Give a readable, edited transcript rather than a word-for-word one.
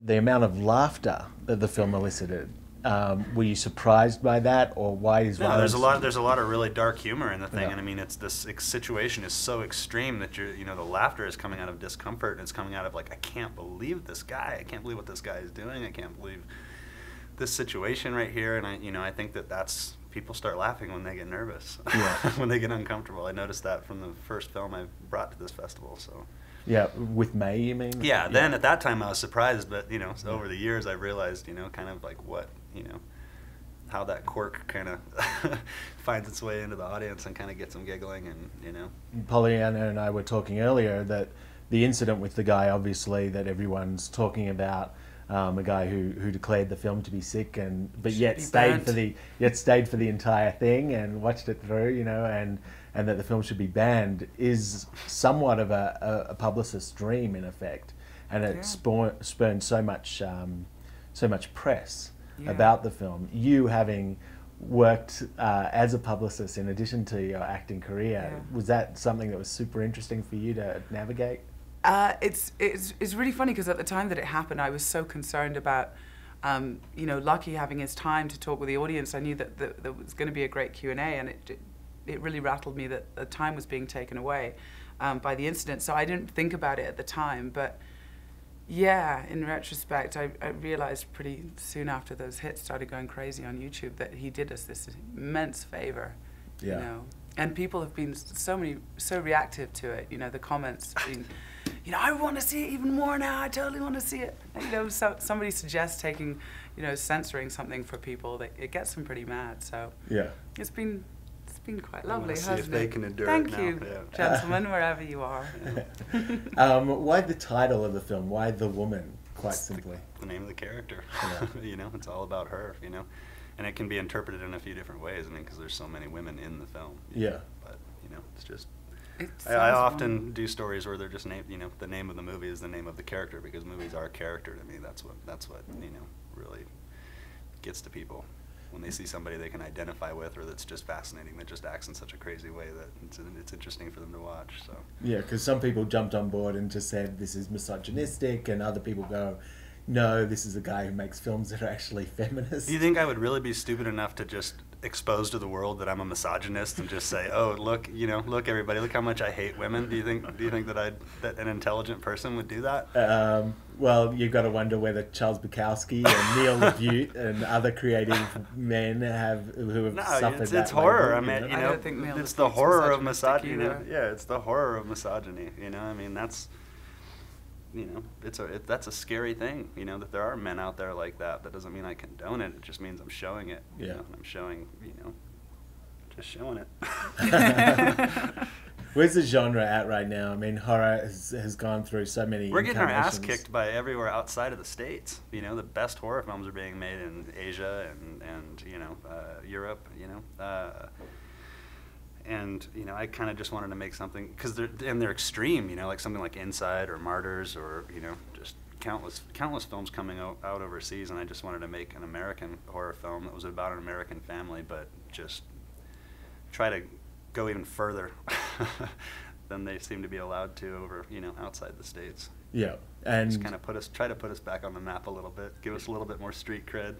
The amount of laughter that the film elicited, were you surprised by that, or why is No, violence? there's a lot of really dark humor in the thing, Yeah. and I mean, it's this situation is so extreme that the laughter is coming out of discomfort, and it's coming out of like, I can't believe this guy, I can't believe what this guy is doing, I can't believe this situation right here, and I think that's people start laughing when they get nervous, Yeah. when they get uncomfortable. I noticed that from the first film I brought to this festival, so. Yeah, with May, you mean? Yeah, then at that time I was surprised, but so over the years I realized, kind of like what, how that quirk kind of finds its way into the audience and kind of gets them giggling, and Pollyanna and I were talking earlier that the incident with the guy, obviously, that everyone's talking about, a guy who declared the film to be sick, but yet stayed for the entire thing and watched it through, and that the film should be banned, is somewhat of a publicist's dream in effect, and it spurned so much press about the film. You having worked as a publicist in addition to your acting career, was that something that was super interesting for you to navigate? It's really funny because at the time that it happened, I was so concerned about, Lucky having his time to talk with the audience. I knew that there was going to be a great Q&A, and it really rattled me that the time was being taken away by the incident. So I didn't think about it at the time, but yeah, in retrospect, I realized pretty soon after those hits started going crazy on YouTube that he did us this immense favor, And people have been so reactive to it. The comments being, I want to see it even more now. I totally want to see it. And, so somebody suggests taking, censoring something for people, it gets them pretty mad. So yeah, it's been quite lovely, see hasn't if they it? can endure Thank it now. you, Yeah. gentlemen, wherever you are. Why the title of the film? Why The Woman? Quite simply, the name of the character. Yeah. It's all about her. And it can be interpreted in a few different ways. I mean, because there's so many women in the film. Yeah. But it's just. It I sounds often do stories where they're just named. The name of the movie is the name of the character, because movies are character to me. That's what really gets to people when they see somebody they can identify with, or that's just fascinating, that just acts in such a crazy way that it's interesting for them to watch. So. Yeah, because some people jumped on board and just said this is misogynistic, and other people go, no, this is a guy who makes films that are actually feminist. Do you think I would really be stupid enough to just expose to the world that I'm a misogynist and just say, oh, look, look everybody, look how much I hate women? Do you think that an intelligent person would do that? Well, you've got to wonder whether Charles Bukowski and Neil LaBute and other creative men who have suffered that. It's horror. label, I mean, I don't think Neil it's LaBute's the horror of misogynistic misogyny. either. Yeah, it's the horror of misogyny. I mean, that's. That's a scary thing, that there are men out there like that. That doesn't mean I condone it. It just means I'm showing it. Yeah. I'm showing, just showing it. Where's the genre at right now? I mean, horror has gone through so many We're getting our ass incarnations. kicked by everywhere outside of the States. The best horror films are being made in Asia and Europe, and I kind of just wanted to make something, because they're extreme, like something like Inside or Martyrs, or just countless films coming out overseas, and I just wanted to make an American horror film that was about an American family, but just try to go even further than they seem to be allowed to over outside the States. Yeah, and just kind of try to put us back on the map a little bit, give us a little bit more street cred.